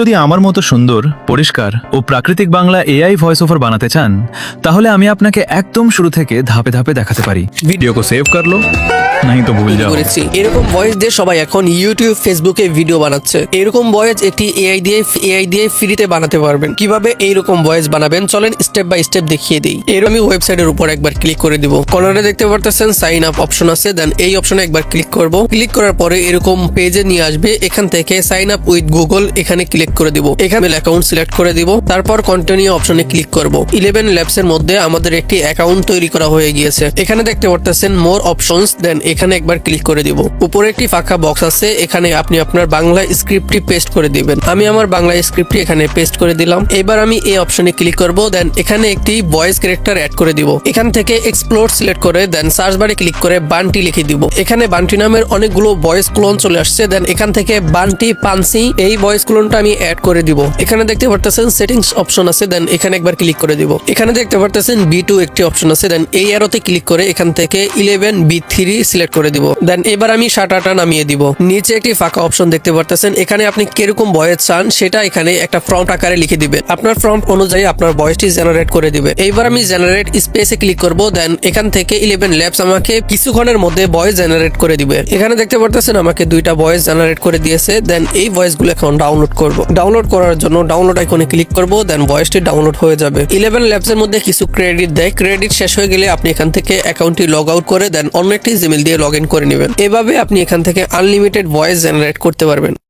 যদি আমার মতো সুন্দর, পরিষ্কার ও প্রাকৃতিক বাংলা এআই ভয়েস ওভার বানাতে চান, তাহলে আমি আপনাকে একদম শুরু থেকে ধাপে ধাপে দেখাতে পারি। ভিডিও को सेव कर लो, नहीं तो भूल जाओ। করেছি এরকম ভয়েস দিয়ে সবাই এখন ইউটিউব ফেসবুকে ভিডিও বানাচ্ছে। এরকম ভয়েস একটি এআই দিয়ে ফ্রিতে বানাতে পারবেন। কিভাবে এইরকম ভয়েস বানাবেন চলেন স্টেপ বাই স্টেপ দেখিয়ে দিই। এর আমি ওয়েবসাইটের উপর একবার ক্লিক করে দিব। কর্নারে দেখতে পারতেছেন সাইন আপ অপশন আছে, দেন এই অপশনে একবার ক্লিক করব। ক্লিক করার পরে এরকম পেজে নিয়ে আসবে। এখান থেকে সাইন আপ উইথ গুগল এখানে ক্লিক করে দিব। এখানে অ্যাকাউন্ট সিলেক্ট করে দিব। তারপর কন্টিনিউ অপশনে ক্লিক করব। 11 ল্যাবস এর মধ্যে আমাদের একটি অ্যাকাউন্ট তৈরি করা হয়ে গিয়েছে। এখানে দেখতে পারতেছেন মোর অপশনস, দেন এখানে একবার ক্লিক করে দিব। উপরে একটি ফাঁকা বক্স আছে, এখানে আপনি আপনার বাংলা স্ক্রিপ্টটি পেস্ট করে দিবেন। আমি আমার বাংলা স্ক্রিপ্টটি এখানে পেস্ট করে দিলাম। এবার আমি এই অপশনে ক্লিক করব, দেন এখানে একটি ভয়েস ক্যারেক্টার অ্যাড করে দিব। এখান থেকে এক্সপ্লোর সিলেক্ট করে দেন সার্চ বারে ক্লিক করে বান্টি লিখে দিব। এখানে বান্টি নামের অনেকগুলো ভয়েস ক্লোন চলে আসছে, দেন এখান থেকে বান্টি পানসি এই ভয়েস ক্লোনটা আমি অ্যাড করে দিব। এখানে দেখতে পারতেছেন সেটিংস অপশন আছে, দেন এখানে একবার ক্লিক করে দিব। এখানে দেখতে পারতেছেন B2 একটি অপশন আছে, দেন এই অ্যারোতে ক্লিক করে এখান থেকে 11 B3 সিলেক্ট করে দিব। দেন এবার আমি শাটারটা নামিয়ে দিব। নিচে একটি ফাঁকা অপশন দেখতে পারতেছেন, এখানে আপনি কিরকম ভয়েস চান সেটা এখানে একটা প্রম্পট আকারে লিখে দিবেন। আপনার প্রম্পট অনুযায়ী আপনার ভয়েসটি জেনারেট করে দিবে। এইবার আমি জেনারেট স্পেসে ক্লিক করব, দেন এখান থেকে 11 ল্যাবস আমাকে কিছুক্ষণের মধ্যে ভয়েস জেনারেট করে দিবে। এখানে দেখতে পারতেছেন আমাকে দুইটা ভয়েস জেনারেট করে দিয়েছে। দেন এই ভয়েসগুলো এখন ডাউনলোড করব। ডাউনলোড করার জন্য ডাউনলোড আইকনে ক্লিক করব, দেন ভয়েসটি ডাউনলোড হয়ে যাবে। 11 ল্যাবস এর মধ্যে কিছু ক্রেডিট দেয়। ক্রেডিট শেষ হয়ে গেলে আপনি এখান থেকে অ্যাকাউন্টটি লগ আউট করে দেন অন্য একটি জিমেইল দিয়ে লগ ইন করে নেবেন। এভাবে আপনি এখান থেকে আনলিমিটেড ভয়েস জেনারেট করতে পারবেন।